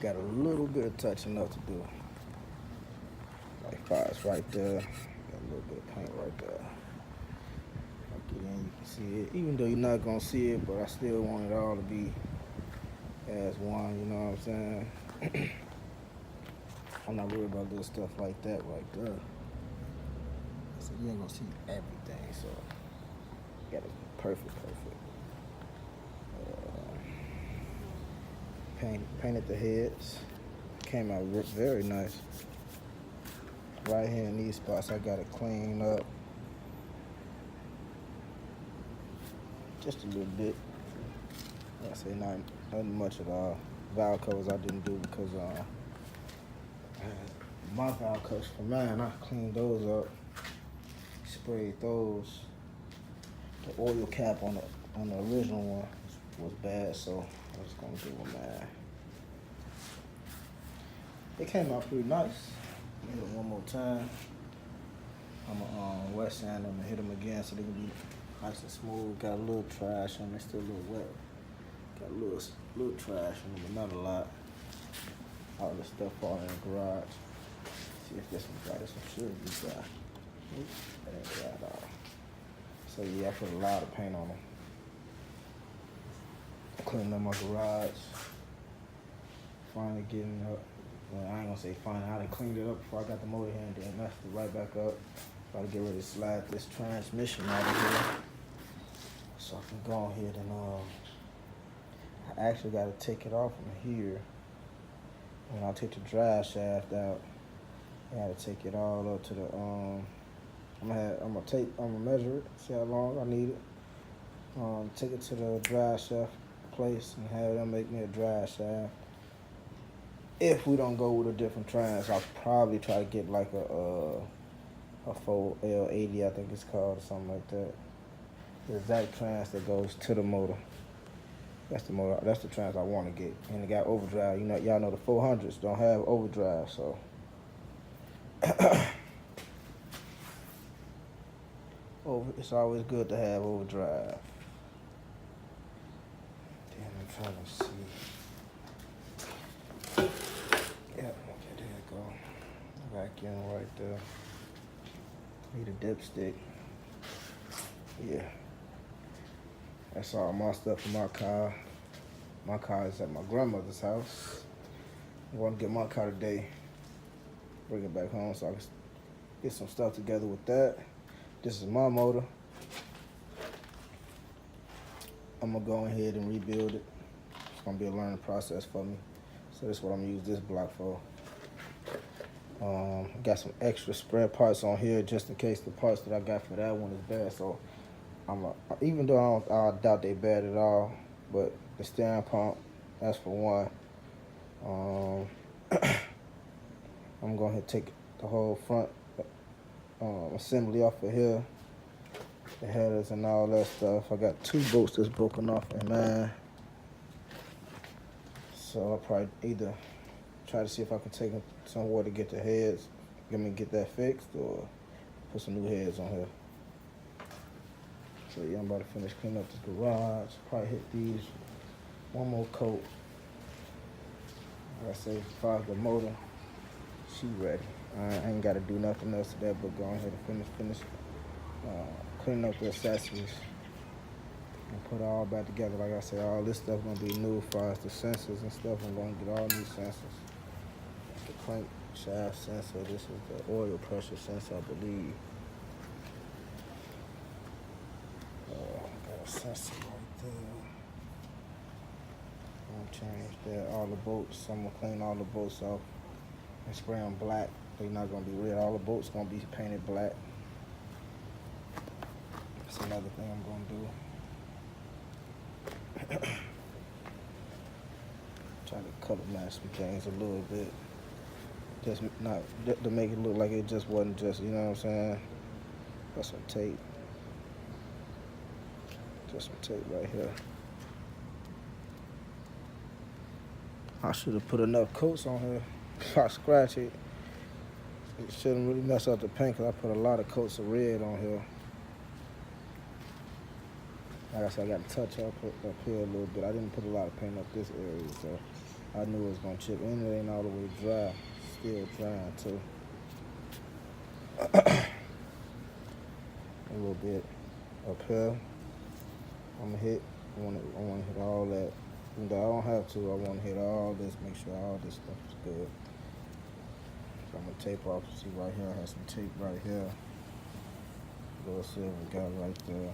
Got a little bit of touching up to do. Like fire's right there. Got a little bit of paint right there. I get in, you can see it. Even though you're not gonna see it, but I still want it all to be as one, you know what I'm saying? I'm not worried about little stuff like that right there. So you ain't gonna see everything, so you gotta be perfect. Painted the heads. Came out very nice. Right here in these spots, I gotta clean up just a little bit. I say nothing much at all. Valve covers I didn't do because my valve covers for mine, I cleaned those up, sprayed those. The oil cap on the original one was bad, so I was gonna do with mine. It came out pretty nice. Hit it one more time. I'm gonna wet sand them and hit them again so they can be nice and smooth. Got a little trash on them, they're still a little wet. Got a little trash on them, but not a lot. All the stuff falling in the garage. See if this one's dry. This one should be dry. Oops, that ain't dry at all. So yeah, I put a lot of paint on them. Cleaning up my garage. Finally getting up. Well, I ain't gonna say finally. I done cleaned it up before I got the motor here and then messed it right back up. Try to get ready to slide this transmission out of here. So I can go ahead and I actually gotta take it off from here. When I take the drive shaft out, I gotta take it all up to the I'm gonna measure it, see how long I need it. Take it to the drive shaft place and have them make me a drive shaft. If we don't go with a different trans, I'll probably try to get like a 4L80, I think it's called, or something like that. The exact trans that goes to the motor. That's the motor. That's the trans I want to get. And it got overdrive. You know, y'all know the 400s don't have overdrive, so. It's always good to have overdrive. Damn, I'm trying to see. Yep, okay, there you go. Vacuum right there. Need a dipstick. Yeah. That's all my stuff in my car. My car is at my grandmother's house. I'm going to get my car today. Bring it back home so I can get some stuff together with that. This is my motor. I'm going to go ahead and rebuild it. It's going to be a learning process for me. So this is what I'm going to use this block for. Got some extra spare parts on here just in case the parts that I got for that one is bad. So even though I doubt they bad at all, but the steering pump, that's for one. I'm going to take the whole front assembly off of here, the headers and all that stuff. I got 2 bolts that's broken off in mine. So I'll probably either try to see if I can take them somewhere to get the heads, get that fixed, or put some new heads on here. So yeah, I'm about to finish cleaning up this garage. Probably hit these one more coat. Like I say, as far as the motor, she ready. I ain't got to do nothing else to that but go ahead and finish cleaning up the accessories and put it all back together. Like I said, all this stuff gonna be new as far as the sensors and stuff. I'm gonna get all new sensors. That's the crank shaft sensor. This is the oil pressure sensor, I believe. Got a sensor right there. I'm gonna change that. All the bolts. I'm gonna clean all the bolts off and spray them black. They're not gonna be red. All the bolts gonna be painted black. That's another thing I'm gonna do. Try to color match some things a little bit. Just not to make it look like it just wasn't just, you know what I'm saying? Got some tape. Just some tape right here. I should have put enough coats on here. If I scratch it, it shouldn't really mess up the paint because I put a lot of coats of red on here. Like I said, I got to touch up here a little bit. I didn't put a lot of paint up this area, so I knew it was gonna chip, and it ain't all the way dry. Still drying too. A little bit up here. I'm gonna hit. I want to hit all that. Even though I don't have to, I want to hit all this. Make sure all this stuff is good. So I'm gonna tape off. See right here, I have some tape right here. Little silver got right there.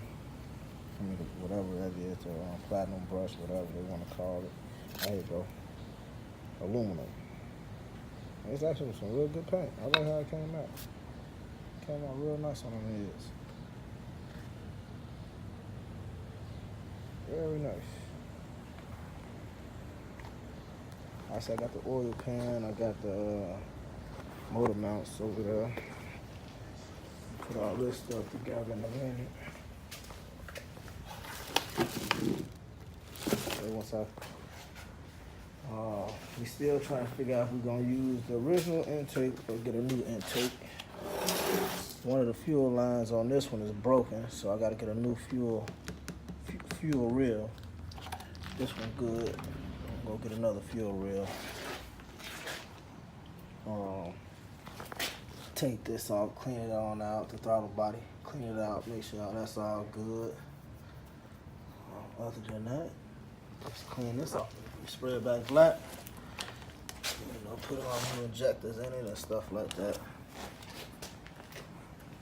I mean, whatever that is, the platinum brush, whatever they want to call it. There you go. Aluminum. It's actually some real good paint. I like how it came out. It came out real nice on the heads. Very nice. I said I got the oil pan. I got the motor mounts over there. Put all this stuff together in a minute. So once we still trying to figure out if we're gonna use the original intake or get a new intake. One of the fuel lines on this one is broken, so I gotta get a new fuel reel. This one good. I'm gonna go get another fuel reel. Take this off, clean it on out, the throttle body, clean it out, make sure that's all good. Other than that, just clean this off. Spray it back black. Put all the injectors in it and stuff like that.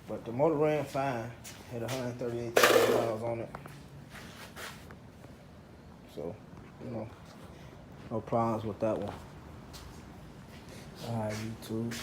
But the motor ran fine. Had 138,000 miles on it. So, no problems with that one. Alright, YouTube.